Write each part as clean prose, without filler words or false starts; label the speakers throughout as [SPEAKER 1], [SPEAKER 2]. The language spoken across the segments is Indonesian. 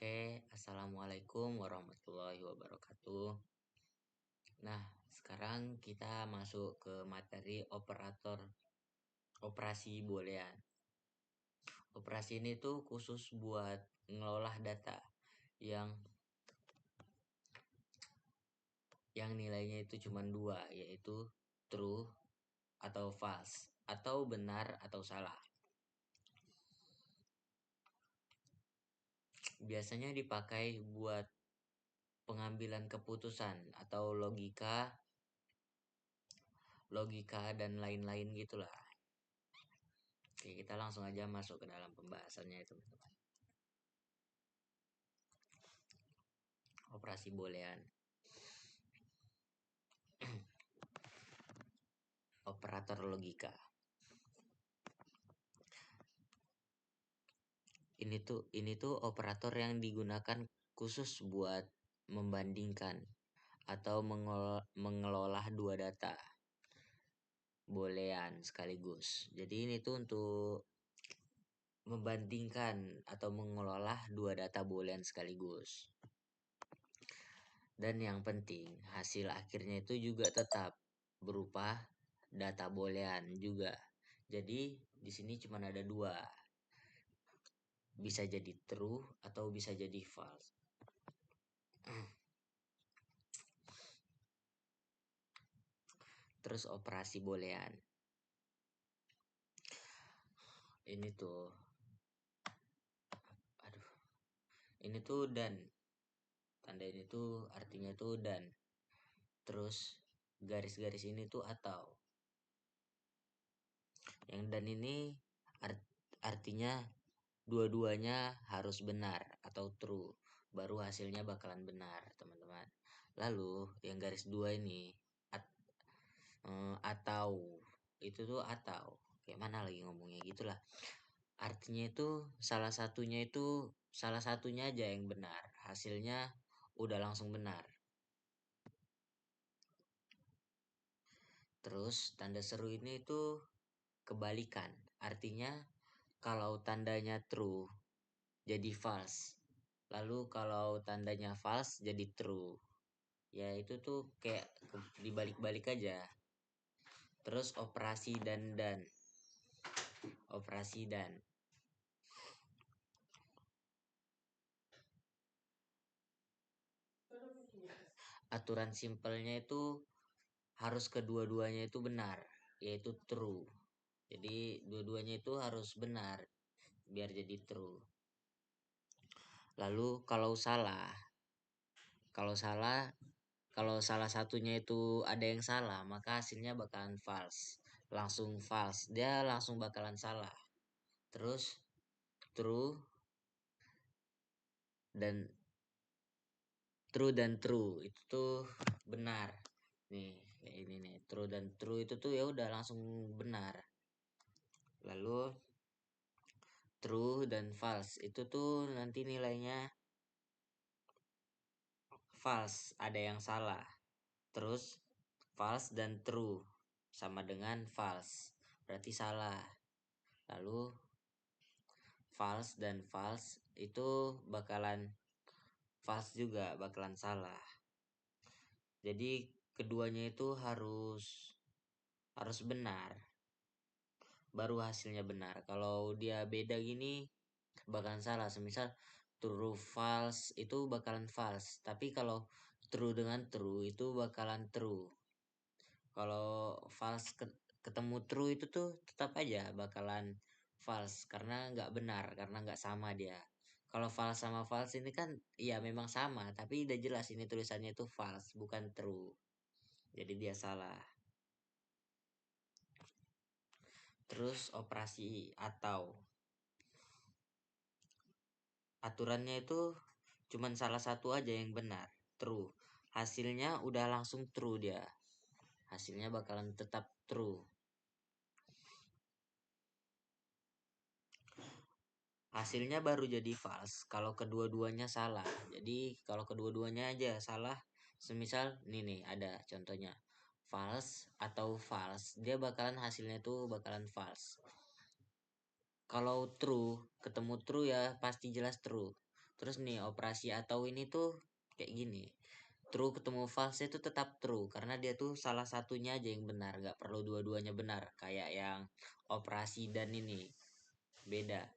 [SPEAKER 1] Oke, assalamualaikum warahmatullahi wabarakatuh. Nah, sekarang kita masuk ke materi operator operasi boolean. Operasi ini tuh khusus buat ngelola data yang nilainya itu cuma dua, yaitu true atau false, atau benar atau salah. Biasanya dipakai buat pengambilan keputusan atau logika dan lain-lain gitulah. Oke, kita langsung aja masuk ke dalam pembahasannya itu, teman-teman. Operasi boolean. Operator logika. Ini tuh operator yang digunakan khusus buat membandingkan atau mengelola dua data boolean sekaligus. Jadi ini tuh untuk membandingkan atau mengelola dua data boolean sekaligus. Dan yang penting, hasil akhirnya itu juga tetap berupa data boolean juga. Jadi di sini cuma ada dua. Bisa jadi true atau bisa jadi false. Terus operasi boolean. Ini tuh ini tuh dan. Tanda ini tuh artinya tuh dan. Terus garis-garis ini tuh atau. Yang dan ini artinya dua-duanya harus benar atau true. Baru hasilnya bakalan benar, teman-teman. Lalu yang garis dua ini atau. Itu tuh atau. Kayak mana lagi ngomongnya gitulah. Artinya itu salah satunya aja yang benar. Hasilnya udah langsung benar. Terus tanda seru ini itu kebalikan. Artinya kalau tandanya true jadi false. Lalu kalau tandanya false jadi true. Ya itu tuh kayak dibalik-balik aja. Terus operasi dan. Operasi dan. Aturan simpelnya itu harus kedua-duanya itu benar, yaitu true. Jadi dua-duanya itu harus benar biar jadi true. Lalu kalau salah satunya itu ada yang salah, maka hasilnya bakalan false. Langsung false, dia langsung bakalan salah. Terus true dan true itu tuh benar. Nih, kayak ini nih, true dan true itu tuh ya udah langsung benar. Lalu true dan false itu tuh nanti nilainya false, ada yang salah. Terus false dan true sama dengan false, berarti salah. Lalu false dan false itu bakalan false juga, bakalan salah. Jadi keduanya itu harus benar. Baru hasilnya benar. Kalau dia beda gini bakalan salah. Semisal true false itu bakalan false, tapi kalau true dengan true itu bakalan true. Kalau false ketemu true itu tuh tetap aja bakalan false karena nggak benar, karena nggak sama dia. Kalau false sama false ini kan iya memang sama, tapi udah jelas ini tulisannya itu false bukan true. Jadi dia salah. Terus operasi atau. Aturannya itu cuman salah satu aja yang benar, true. Hasilnya udah langsung true dia. Hasilnya bakalan tetap true. Hasilnya baru jadi false kalau kedua-duanya salah. Jadi kalau kedua-duanya aja salah, semisal nih ada contohnya false atau false, dia bakalan hasilnya tuh bakalan false. Kalau true ketemu true ya pasti jelas true. Terus nih operasi atau ini tuh kayak gini. True ketemu false itu tetap true karena dia tuh salah satunya aja yang benar, nggak perlu dua-duanya benar. Kayak yang operasi dan ini beda.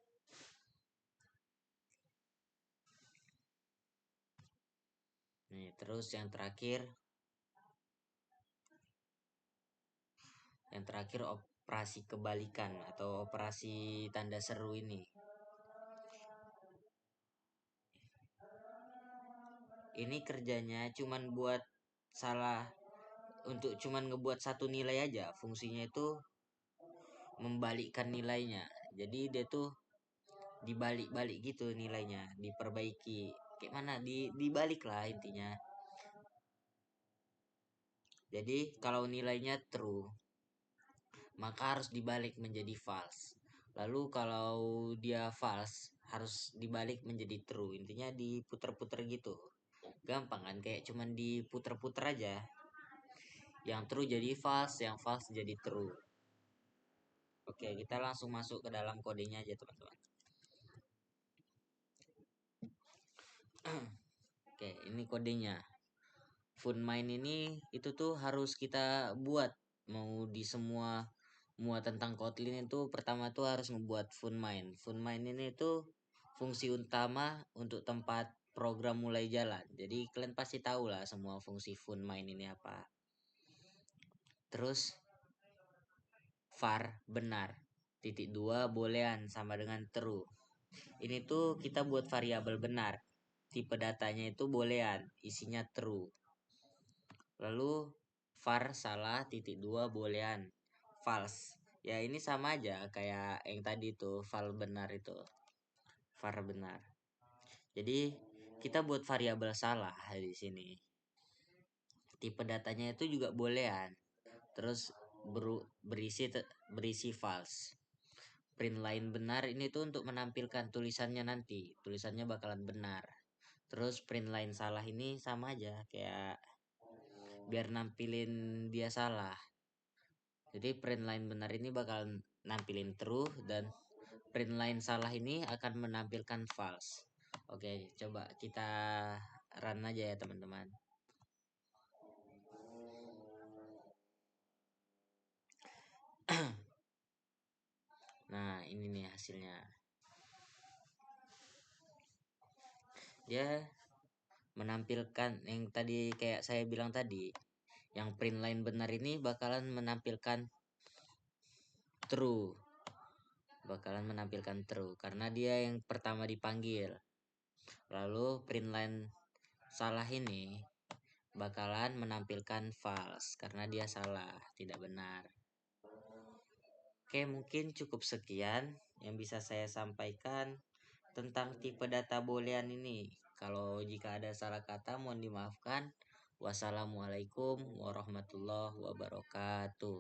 [SPEAKER 1] Nih, terus yang terakhir operasi kebalikan atau operasi tanda seru ini. Ini kerjanya cuman buat salah untuk cuman ngebuat satu nilai aja. Fungsinya itu membalikkan nilainya. Jadi dia tuh dibalik-balik gitu nilainya, diperbaiki. Kayak mana? Dibalik lah intinya. Jadi kalau nilainya true, maka harus dibalik menjadi false. Lalu kalau dia false, harus dibalik menjadi true. Intinya diputer-puter gitu. Gampang kan? Kayak cuman diputer-puter aja. Yang true jadi false, yang false jadi true. Oke, kita langsung masuk ke dalam kodenya aja, teman-teman. Oke, ini kodenya. Funmind ini itu tuh harus kita buat mau di semua tentang Kotlin itu pertama tuh harus ngebuat Funmind. Funmind ini tuh fungsi utama untuk tempat program mulai jalan. Jadi kalian pasti tahu lah semua fungsi Funmind ini apa. Terus var benar. Titik dua boolean sama dengan true. Ini tuh kita buat variabel benar. Tipe datanya itu boolean, isinya true. Lalu var salah titik dua boolean false. Ya ini sama aja kayak yang tadi tuh val benar itu. Var benar. Jadi kita buat variabel salah di sini. Tipe datanya itu juga boolean. Terus berisi false. Print line benar ini tuh untuk menampilkan tulisannya nanti. Tulisannya bakalan benar. Terus print line salah ini sama aja kayak biar nampilin dia salah. Jadi print line benar ini bakal nampilin true dan print line salah ini akan menampilkan false. Oke, coba kita run aja ya teman-teman. Nah, ini nih hasilnya. Dia menampilkan yang tadi kayak saya bilang tadi, yang print line benar ini bakalan menampilkan true. Bakalan menampilkan true karena dia yang pertama dipanggil. Lalu print line salah ini bakalan menampilkan false karena dia salah, tidak benar. Oke, mungkin cukup sekian yang bisa saya sampaikan tentang tipe data boolean ini. Kalau jika ada salah kata mohon dimaafkan. Wassalamualaikum warahmatullahi wabarakatuh.